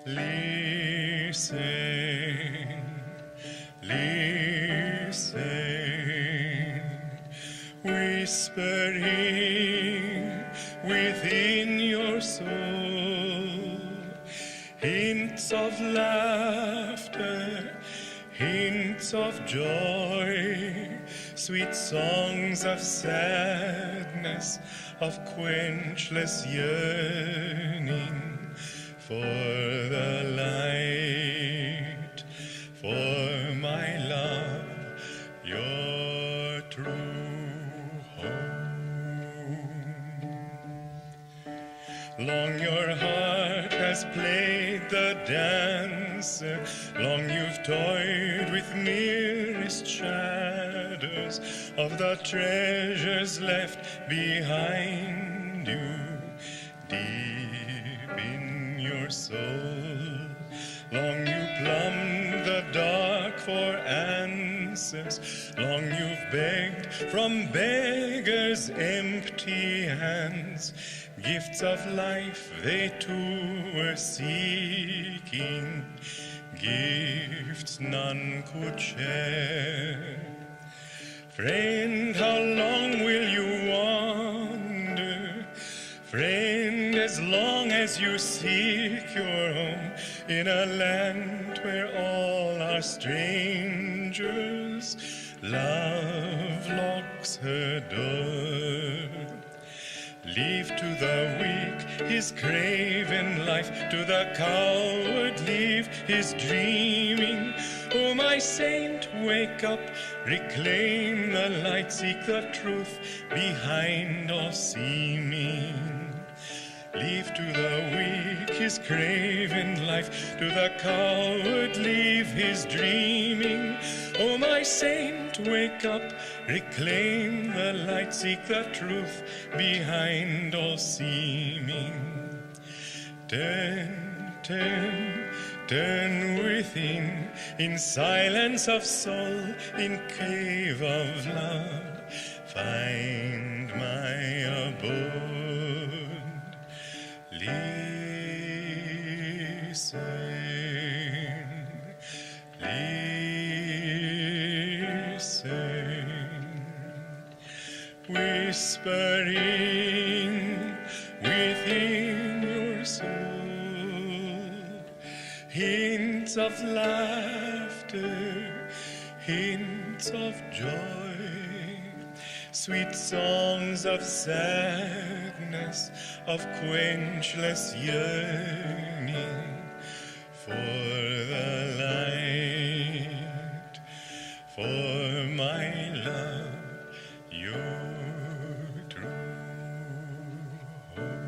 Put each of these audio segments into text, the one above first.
Listen, listen, whispering within your soul, hints of laughter, hints of joy, sweet songs of sadness, of quenchless yearning for the light, for my love, your true home. Long your heart has played the dance, long you've toyed with merest shadows of the treasures left behind you, deep in your soul. Long you plumbed the dark for answers, long you've begged from beggars' empty hands, gifts of life they too were seeking, gifts none could share. Friend, how long will you wander? Friend, as long as you seek your home in a land where all are strangers, love locks her door. Leave to the weak his craven life, to the coward leave his dreaming. Oh, my saint, wake up, reclaim the light, seek the truth behind all seeming. Leave to the weak his craven life, to the coward leave his dreaming. Oh, my saint, wake up, reclaim the light, seek the truth behind all seeming. Turn, turn, turn within, in silence of soul, in cave of love, find my abode. Listen, listen, whispering within your soul, hints of laughter, hints of joy, sweet songs of sadness, of quenchless yearning for the light, for my love, your true home.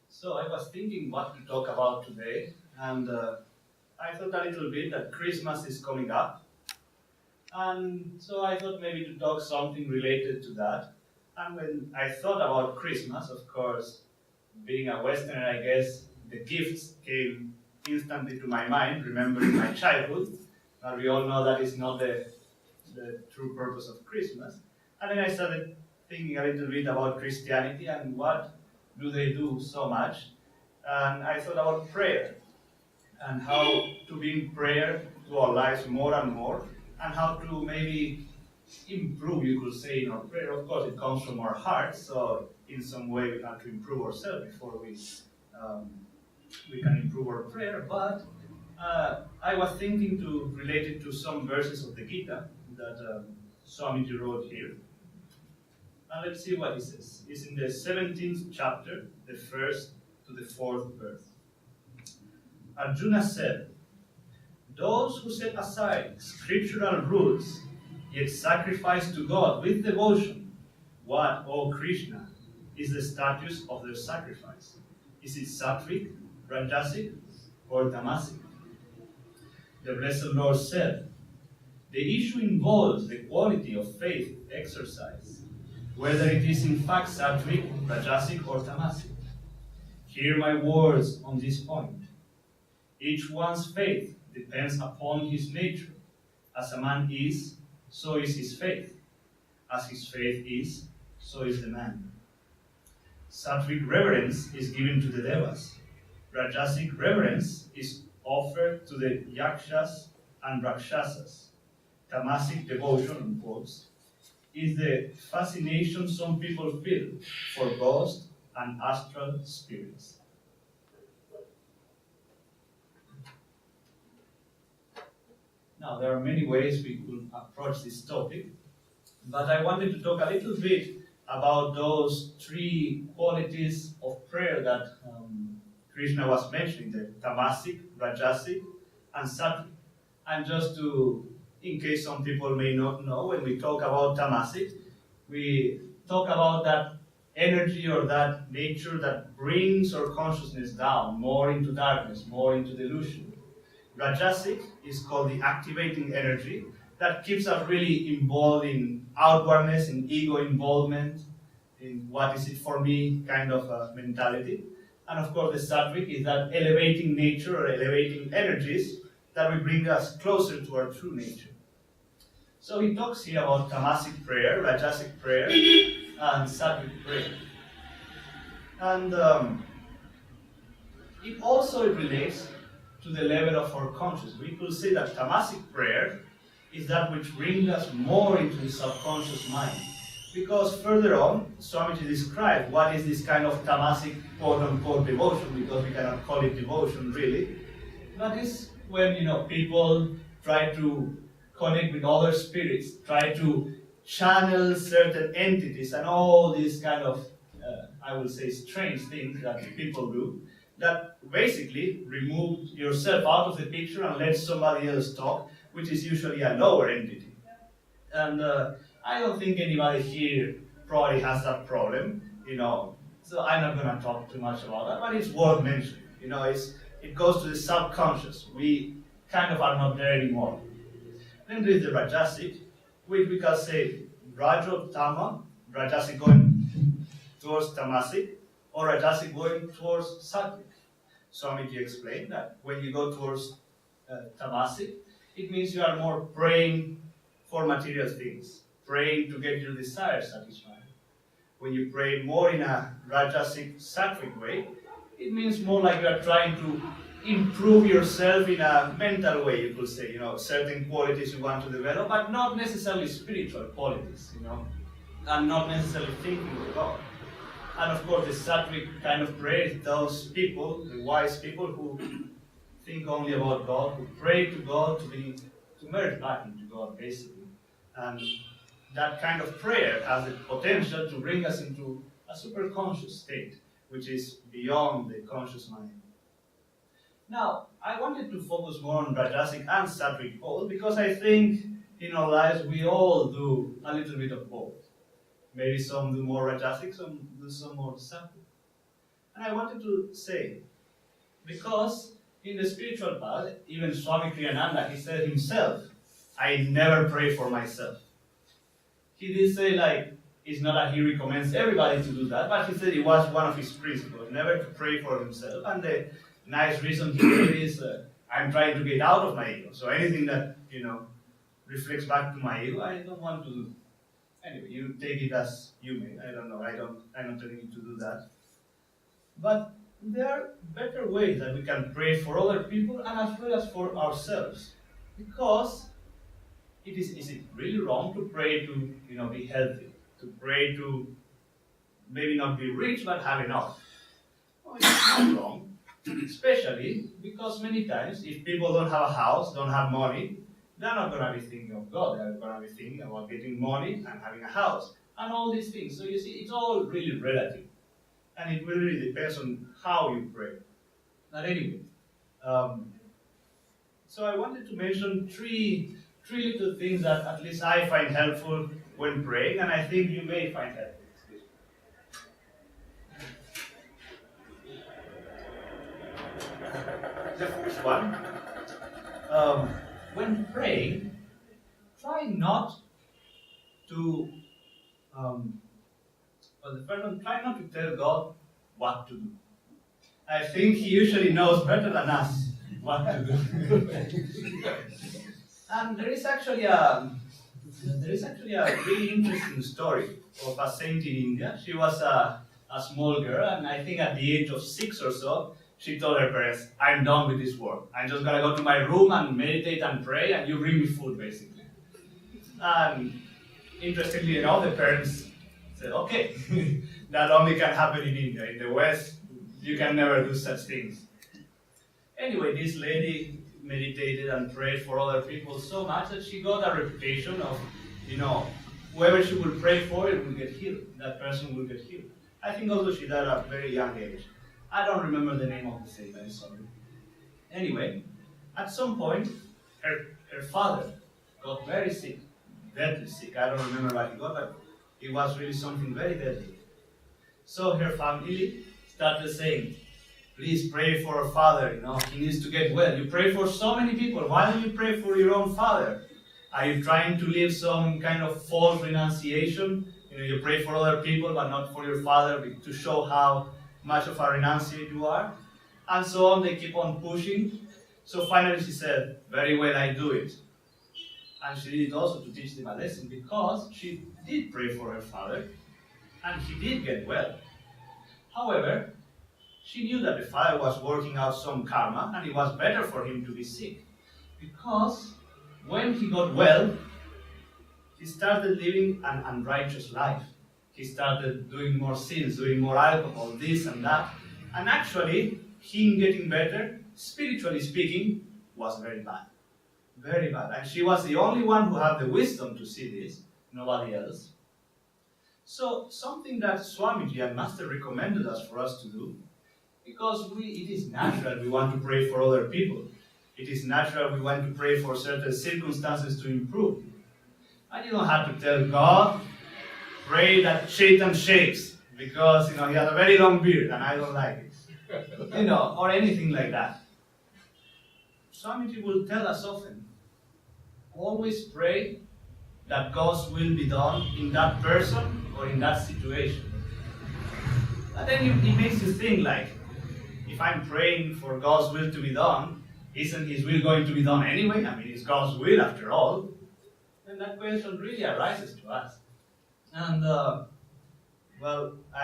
So I was thinking what to talk about today, and I thought a little bit that Christmas is coming up. And so I thought maybe to talk something related to that. And when I thought about Christmas, of course, being a Westerner, I guess the gifts came instantly to my mind, remembering my childhood. But we all know that is not the true purpose of Christmas. And then I started thinking a little bit about Christianity and what do they do so much. And I thought about prayer and how to bring prayer to our lives more and more, and how to maybe improve, you could say, in our prayer. Of course, it comes from our heart, so in some way we have to improve ourselves before we can improve our prayer. But I was thinking to relate it to some verses of the Gita that Swamiji wrote here. And let's see what he says. It's in the 17th chapter, the 1st to the 4th verse. Arjuna said, "Those who set aside scriptural rules, yet sacrifice to God with devotion, what, O Krishna, is the status of their sacrifice? Is it sattvic, rajasic, or tamasic?" The Blessed Lord said, "The issue involves the quality of faith exercised, whether it is in fact sattvic, rajasic, or tamasic. Hear my words on this point. Each one's faith depends upon his nature. As a man is, so is his faith. As his faith is, so is the man. Sattvic reverence is given to the devas. Rajasic reverence is offered to the yakshas and rakshasas. Tamasic devotion, in quotes, is the fascination some people feel for ghosts and astral spirits. Now, there are many ways we could approach this topic, but I wanted to talk a little bit about those three qualities of prayer that Krishna was mentioning, the tamasic, rajasic, and sattvic. And just to, in case some people may not know, when we talk about tamasic, we talk about that energy or that nature that brings our consciousness down, more into darkness, more into delusion. Rajasic is called the activating energy that keeps us really involved in outwardness, in ego involvement, in what is it for me kind of a mentality. And of course, the sattvic is that elevating nature or elevating energies that will bring us closer to our true nature. So he talks here about tamasic prayer, rajasic prayer, and sattvic prayer. And it also relates to the level of our consciousness. We could say that tamasic prayer is that which brings us more into the subconscious mind. Because further on, Swamiji describes what is this kind of tamasic quote-unquote devotion, because we cannot call it devotion really. That is when people try to connect with other spirits, try to channel certain entities and all these kind of, I would say, strange things that people do, that basically remove yourself out of the picture and let somebody else talk, which is usually a lower entity. And I don't think anybody here probably has that problem, so I'm not going to talk too much about that, but it's worth mentioning. It goes to the subconscious. We kind of are not there anymore. Then there is the rajasic, which we can say rajo, tama, rajasic going towards tamasic, or rajasic going towards sattvic. Swamiji explained that when you go towards tamasic, it means you are more praying for material things, praying to get your desires satisfied. When you pray more in a rajasic, sattvic way, it means more like you are trying to improve yourself in a mental way, you could say, certain qualities you want to develop, but not necessarily spiritual qualities, and not necessarily thinking of God. And of course, the sattvic kind of prayer is those people, the wise people who think only about God, who pray to God to merge back into God, basically. And that kind of prayer has the potential to bring us into a superconscious state, which is beyond the conscious mind. Now, I wanted to focus more on rajasic and sattvic both, because I think in our lives we all do a little bit of both. Maybe some do more rajasic, some do some more sattvic. And I wanted to say, because in the spiritual path, even Swami Kriyananda, he said himself, I never pray for myself. He did say, it's not that he recommends everybody to do that, but he said it was one of his principles, never to pray for himself. And the nice reason he gave is, I'm trying to get out of my ego. So anything that, reflects back to my ego, I don't want to do. Anyway, you take it as you may. I don't know. I'm not telling you to do that. But there are better ways that we can pray for other people and as well as for ourselves. Because is it really wrong to pray to, be healthy? To pray to maybe not be rich but have enough? No, it's not wrong. Especially because many times if people don't have a house, don't have money, they're not going to be thinking of God. They're going to be thinking about getting money and having a house and all these things. So you see, it's all really relative. And it really depends on how you pray. But anyway, so I wanted to mention three little things that at least I find helpful when praying, and I think you may find helpful. The first one, when praying, try not to, try not to tell God what to do. I think He usually knows better than us what to do. And there is actually a really interesting story of a saint in India. She was a a small girl, and I think at the age of 6 or so, she told her parents, I'm done with this work. I'm just gonna go to my room and meditate and pray, and you bring me food, basically. And interestingly enough, the parents said, okay, that only can happen in India. In the West, you can never do such things. Anyway, this lady meditated and prayed for other people so much that she got a reputation of, whoever she would pray for, it will get healed. That person will get healed. I think also she died at a very young age. I don't remember the name of the saint, I'm sorry. Anyway, at some point, her father got very sick, deadly sick. I don't remember what he got, but it was really something very deadly. So her family started saying, please pray for our father, he needs to get well. You pray for so many people, why don't you pray for your own father? Are you trying to live some kind of false renunciation? You pray for other people, but not for your father, to show how much of a renunciate you are. And so on, they keep on pushing. So finally she said, very well, I do it. And she did it also to teach them a lesson, because she did pray for her father, and he did get well. However, she knew that the father was working out some karma, and it was better for him to be sick. Because when he got well, he started living an unrighteous life. He started doing more sins, doing more alcohol, this and that. And actually, him getting better, spiritually speaking, was very bad. Very bad. And she was the only one who had the wisdom to see this, nobody else. So, something that Swamiji and Master recommended us for us to do, because it is natural we want to pray for other people. It is natural we want to pray for certain circumstances to improve. And you don't have to tell God, pray that Shaitan shakes, because he has a very long beard and I don't like it. Or anything like that. Swamiji will tell us often, always pray that God's will be done in that person or in that situation. But then it makes you think, like, if I'm praying for God's will to be done, isn't His will going to be done anyway? I mean, it's God's will after all. Then that question really arises to us. And, I'm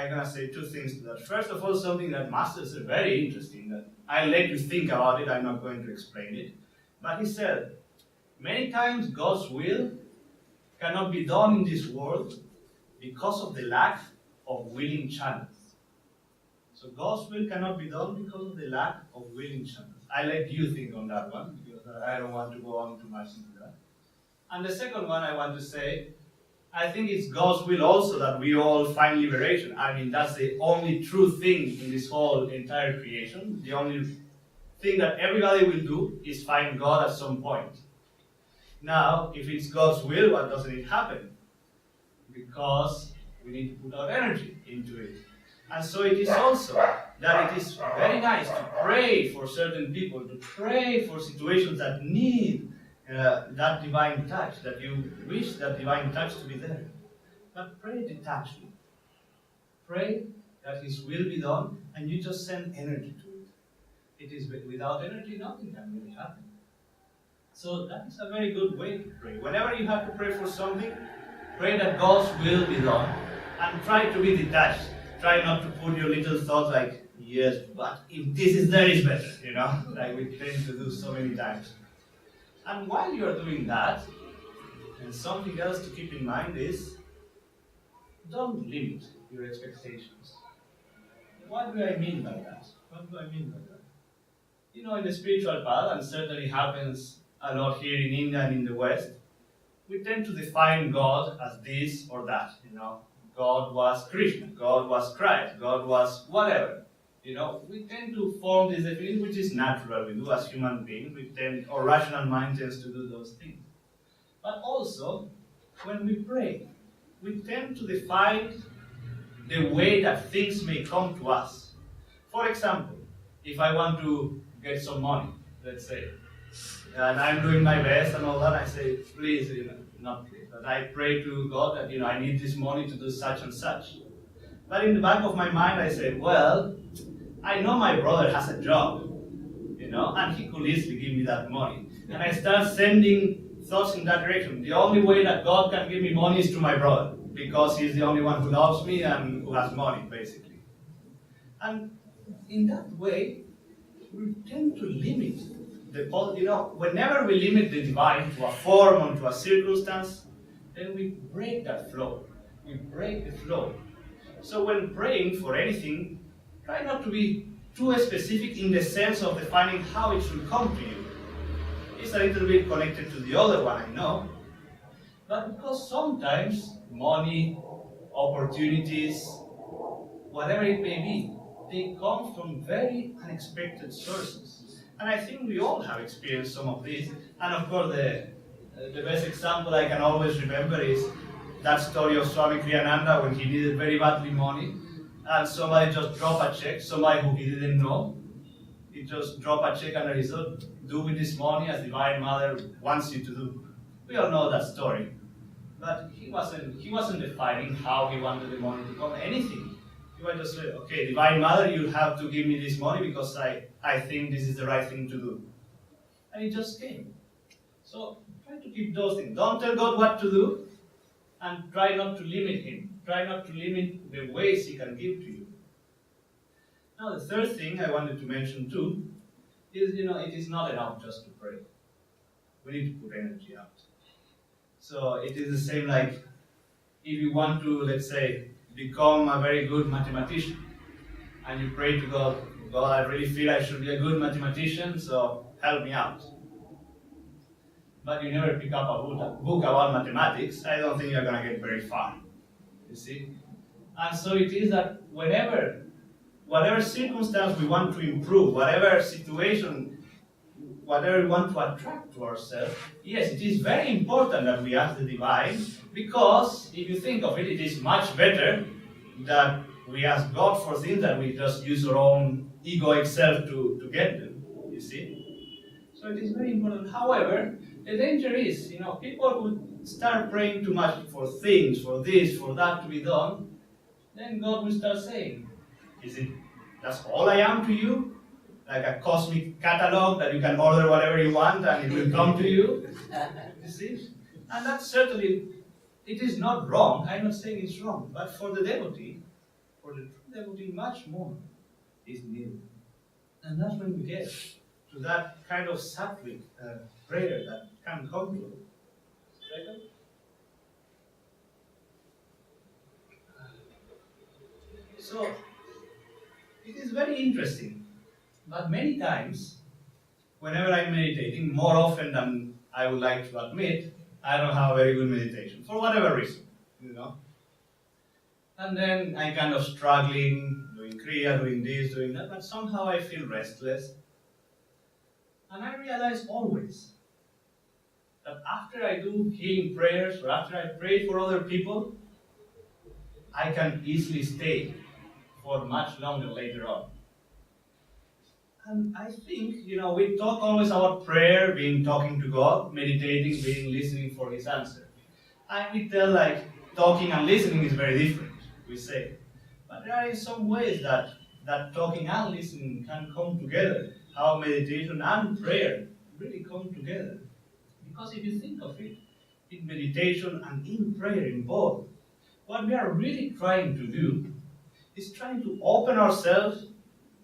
going to say two things to that. First of all, something that Master said very interesting, that I'll let you think about it, I'm not going to explain it. But he said, many times God's will cannot be done in this world because of the lack of willing channels. So God's will cannot be done because of the lack of willing channels. I let you think on that one, because I don't want to go on too much into that. And the second one I want to say, I think it's God's will also that we all find liberation. I mean, that's the only true thing in this whole entire creation. The only thing that everybody will do is find God at some point. Now, if it's God's will, why doesn't it happen? Because we need to put our energy into it. And so it is also that it is very nice to pray for certain people, to pray for situations that need that divine touch, that you wish that divine touch to be there. But pray detachedly. Pray that His will be done, and you just send energy to it. It is without energy, nothing can really happen. So that is a very good way to pray. Whenever you have to pray for something, pray that God's will be done, and try to be detached. Try not to put your little thoughts like, yes, but if this is there, it's better, like we tend to do so many times. And while you are doing that, and something else to keep in mind is, don't limit your expectations. What do I mean by that? What do I mean by that? In the spiritual path, and certainly happens a lot here in India and in the West, we tend to define God as this or that, God was Krishna, God was Christ, God was whatever. We tend to form this definition, which is natural. We do as human beings. Our rational mind tends to do those things. But also, when we pray, we tend to define the way that things may come to us. For example, if I want to get some money, let's say, and I'm doing my best and all that, I say, please, not please, but I pray to God that, I need this money to do such and such. But in the back of my mind, I say, well, I know my brother has a job, and he could easily give me that money. And I start sending thoughts in that direction. The only way that God can give me money is to my brother, because he's the only one who loves me and who has money, basically. And in that way, we tend to limit whenever we limit the divine to a form or to a circumstance, then we break that flow. We break the flow. So when praying for anything, try not to be too specific in the sense of defining how it should come to you. It's a little bit connected to the other one, I know. But because sometimes money, opportunities, whatever it may be, they come from very unexpected sources. And I think we all have experienced some of this. And of course, the best example I can always remember is that story of Swami Kriyananda when he needed very badly money. And somebody just dropped a check, somebody who he didn't know. He just dropped a check and he said, do with this money as Divine Mother wants you to do. We all know that story. But he wasn't defining how he wanted the money to come, anything. He was just saying, okay, Divine Mother, you have to give me this money because I think this is the right thing to do. And it just came. So try to keep those things. Don't tell God what to do, and try not to limit Him. Try not to limit the ways He can give to you. Now the third thing I wanted to mention too is, it is not enough just to pray. We need to put energy out. So it is the same like if you want to, let's say, become a very good mathematician, and you pray to God, God, I really feel I should be a good mathematician, so help me out. But you never pick up a book about mathematics, I don't think you're going to get very far. You see? And so it is that whatever circumstance we want to improve, whatever situation, whatever we want to attract to ourselves, yes, it is very important that we ask the Divine, because if you think of it, it is much better that we ask God for things that we just use our own egoic self to get them, you see? So it is very important. However, the danger is, people who start praying too much for things, for this, for that to be done, then God will start saying, that's all I am to you? Like a cosmic catalog that you can order whatever you want and it will come to you? You see? And that's certainly, it is not wrong. I'm not saying it's wrong. But for the devotee, for the true devotee, much more is needed. And that's when we get to that kind of sattvic prayer that can come to us. Second? So, it is very interesting. But many times, whenever I'm meditating, more often than I would like to admit, I don't have a very good meditation, for whatever reason, And then I'm kind of struggling, doing Kriya, doing this, doing that, but somehow I feel restless. And I realize always that after I do healing prayers, or after I pray for other people, I can easily stay for much longer later on. And I think, we talk always about prayer, being talking to God, meditating, being listening for His answer. And we tell talking and listening is very different, we say. But there are some ways that talking and listening can come together. How meditation and prayer really come together. Because if you think of it, in meditation and in prayer, in both, what we are really trying to do is trying to open ourselves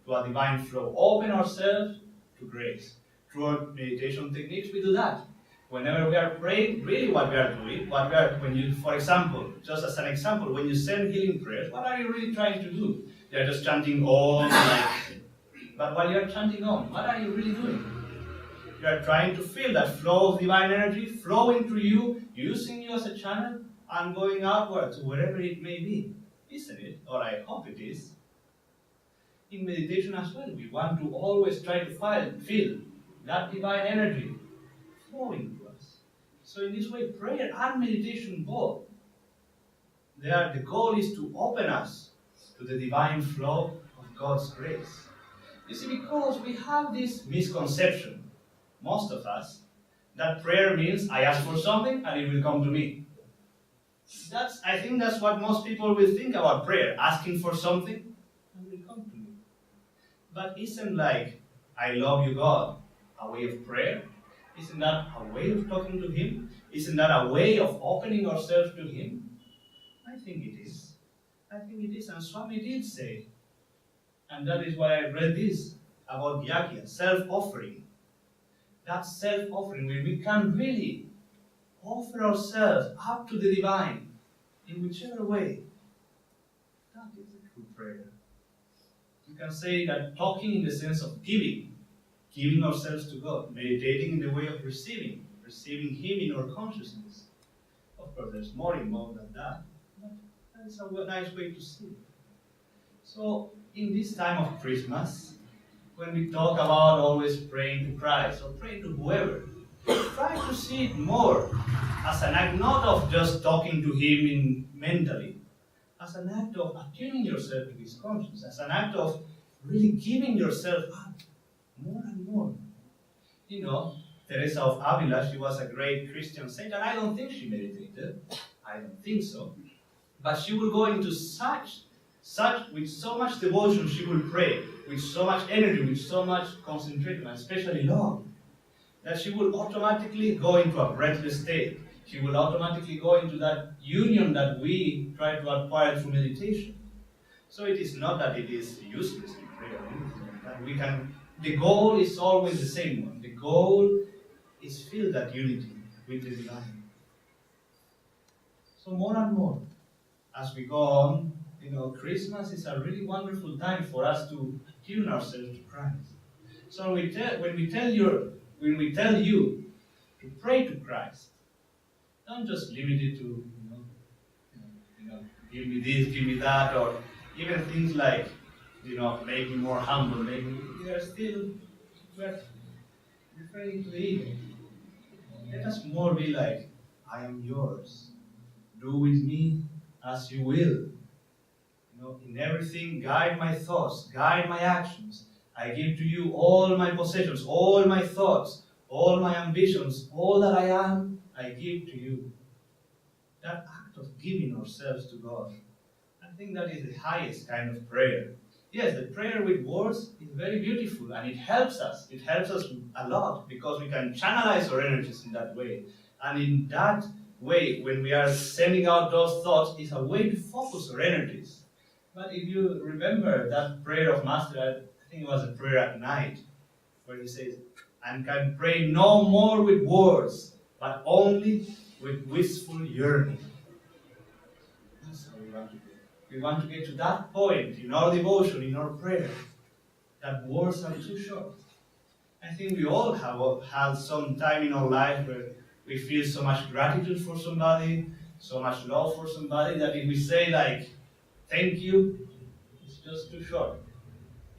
to a divine flow, open ourselves to grace. Through our meditation techniques, we do that. Whenever we are praying, really what we are doing, for example, just as an example, when you send healing prayers, what are you really trying to do? You are just chanting Om, but while you are chanting Om, what are you really doing? You are trying to feel that flow of divine energy flowing through you, using you as a channel, and going outwards, wherever it may be. Isn't it? Or I hope it is. In meditation as well, we want to always try to feel that divine energy flowing to us. So in this way, prayer and meditation both, the goal is to open us to the divine flow of God's grace. You see, because we have this misconception, most of us, that prayer means I ask for something and it will come to me. I think that's what most people will think about prayer, asking for something and it will come to me. But isn't I love you, God, a way of prayer? Isn't that a way of talking to Him? Isn't that a way of opening ourselves to Him? I think it is. I think it is. And Swami did say, And that is why I read this about Yagya, self-offering. That self-offering where we can really offer ourselves up to the divine in whichever way. That is a true prayer. You can say that talking in the sense of giving ourselves to God, meditating in the way of receiving Him in our consciousness. Of course, there's more involved than that, but that is a nice way to see it. So, in this time of Christmas, when we talk about always praying to Christ or praying to whoever, try to see it more as an act not of just talking to Him mentally, as an act of attuning yourself to His conscience, as an act of really giving yourself up more and more. You know, Teresa of Avila, she was a great Christian saint, and I don't think she meditated. I don't think so. But she will go into with so much devotion, she will pray, with so much energy, with so much concentration, and especially love, that she will automatically go into a breathless state. She will automatically go into that union that we try to acquire through meditation. So it is not that it is useless to pray or anything like that. The goal is always the same one. The goal is feel that unity with the divine. So more and more, as we go on, Christmas is a really wonderful time for us to attune ourselves to Christ. So when we tell you to pray to Christ, don't just limit it to give me this, give me that, or even things like make me more humble. We're referring to the ego. Let us more be like, I am yours. Do with me as you will. In everything, guide my thoughts, guide my actions. I give to you all my possessions, all my thoughts, all my ambitions, all that I am, I give to you. That act of giving ourselves to God, I think that is the highest kind of prayer. Yes, the prayer with words is very beautiful and it helps us. It helps us a lot because we can channelize our energies in that way. And in that way, when we are sending out those thoughts, it's a way to focus our energies. But if you remember that prayer of Master, I think it was a prayer at night, where he says, and can pray no more with words, but only with wistful yearning. That's how we want to get. We want to get to that point in our devotion, in our prayer, that words are too short. I think we all have had some time in our life where we feel so much gratitude for somebody, so much love for somebody, that if we say like, thank you, it's just too short.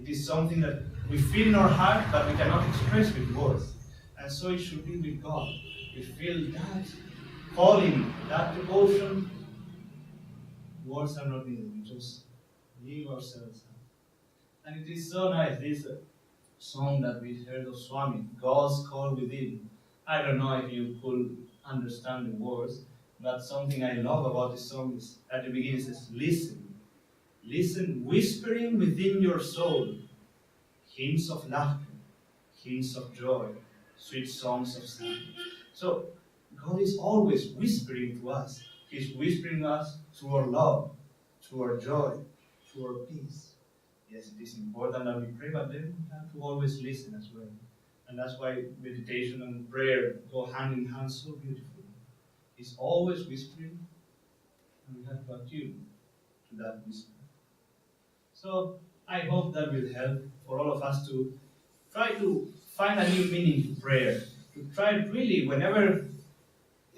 It is something that we feel in our heart, but we cannot express with words. And so it should be with God. We feel that calling, that devotion. Words are not needed. We just give ourselves up. And it is so nice, this song that we heard of Swami, God's Call Within. I don't know if you could understand the words, but something I love about this song is, at the beginning it says, listen. Listen, whispering within your soul, hymns of laughter, hymns of joy, sweet songs of sound. So, God is always whispering to us. He's whispering us through our love, through our joy, through our peace. Yes, it is important that we pray, but then we have to always listen as well. And that's why meditation and prayer go hand in hand so beautifully. He's always whispering, and we have to attune to that whisper. So I hope that will help for all of us to try to find a new meaning to prayer. To try really, whenever,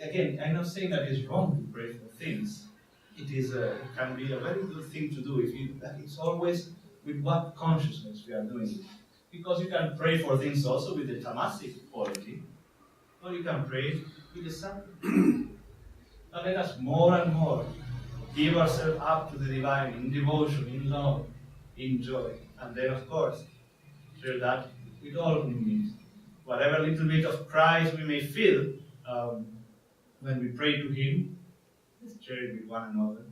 again, I'm not saying that it's wrong to pray for things. It can be a very good thing to do. It's always with what consciousness we are doing it. Because you can pray for things also with the tamasic quality, or you can pray with the sattvic. But let us more and more give ourselves up to the divine in devotion, in love, in joy. And then, of course, share that with all whom we meet. Whatever little bit of Christ we may feel when we pray to Him, let's share it with one another.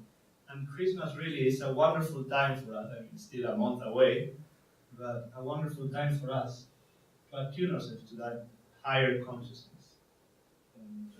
And Christmas really is a wonderful time for us. I mean, it's still a month away, but a wonderful time for us to attune ourselves to that higher consciousness. And